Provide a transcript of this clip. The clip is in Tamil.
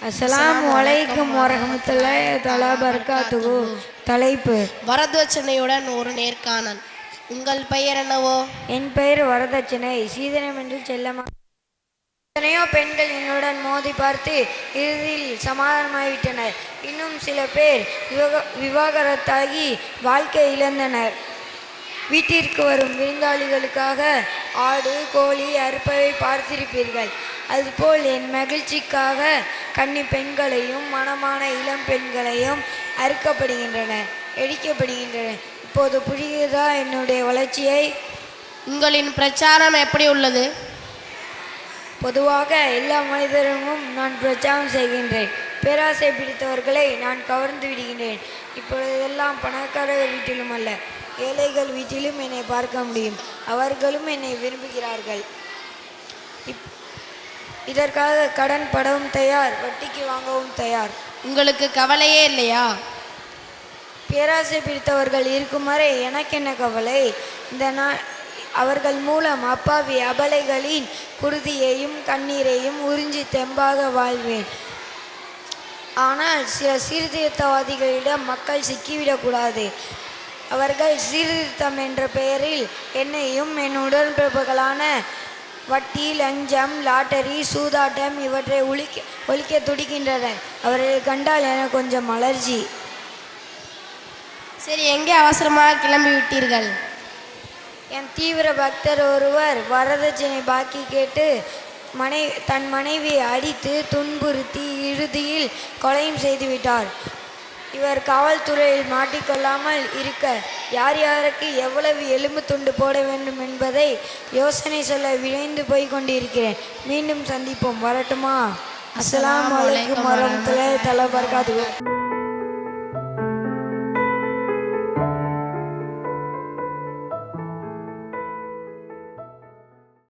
அஸ்ஸலாமு அலைக்கும் வரஹ்மத்துல்லாஹி தஆலா பரகாத்துஹு. தலைப்பு: வரதட்சணையுடன் ஒரு நேர்காணல். உங்கள் பெயர் என்னவோ? என் பெயர் வரதட்சணை. சீதனம் என்று செல்லமா. எத்தனையோ பெண்கள் என்னுடன் மோதி பார்த்து இறுதியில் சமாதானமாகிவிட்டனர். இன்னும் சில பேர் விவாகரத்தாகி வாழ்க்கை இழந்தனர். வீட்டிற்கு வரும் விருந்தாளிகளுக்காக ஆடு கோழி அறுப்பவை பார்த்திருப்பீர்கள். அதுபோல் என் மகிழ்ச்சிக்காக கன்னி பெண்களையும் மணமான இளம் பெண்களையும் அறுக்கப்படுகின்றன, எடிக்கப்படுகின்றன. இப்போது புரிகிறதா என்னுடைய வளர்ச்சியை? உங்களின் பிரச்சாரம் எப்படி உள்ளது? பொதுவாக எல்லா மனிதரும் நான் பிரச்சாரம் செய்கின்றேன். பேராசை பிடித்தவர்களை நான் கவர்ந்து விடுகின்றேன். இப்பொழுதெல்லாம் பணக்காரர்கள் வீட்டிலும் அல்ல, ஏழைகள் வீட்டிலும் என்னை பார்க்க முடியும். அவர்களும் என்னை விரும்புகிறார்கள். இதற்காக கடன் படவும் தயார், வட்டிக்கு வாங்கவும் தயார். உங்களுக்கு கவலையே இல்லையா? பேராசை பிடித்தவர்கள் இருக்கும் வரை எனக்கு என்ன கவலை? அவர்கள் மூலம் அப்பாவி அபலைகளின் குருதியையும் கண்ணீரையும் உறிஞ்சி தெம்பாக வாழ்வேன். ஆனால் சில சீர்திருத்தவாதிகளிடம் மக்கள் சிக்கிவிடக்கூடாது. அவர்கள் சீர்திருத்தம் என்ற பெயரில் என்னையும் என் உடன்பிறப்புகளான வட்டி, லஞ்சம், லாட்டரி, சூதாட்டம் இவற்றை ஒழிக்க துடிக்கின்றனர். அவர்களை கண்டால் எனக்கு கொஞ்சம் அலர்ஜி. சரி, எங்கே அவசரமாக கிளம்பி விட்டீர்கள்? என் தீவிர பக்தர் ஒருவர் வரதட்சணை பாக்கி கேட்டு தன் மனைவியை அடித்து துன்புறுத்தி இறுதியில் கொலையும் செய்துவிட்டார். இவர் காவல்துறையில் மாட்டிக்கொள்ளாமல் இருக்க யார் யாருக்கு எவ்வளவு எலும்பு துண்டு போட வேண்டும் என்பதை யோசனை சொல்ல விரைந்து போய் கொண்டிருக்கிறேன். மீண்டும் சந்திப்போம். வரட்டுமா? அஸ்ஸலாமு அலைக்கும் வரஹ்மத்துல்லாஹி தஆலா பரகாத்துஹு.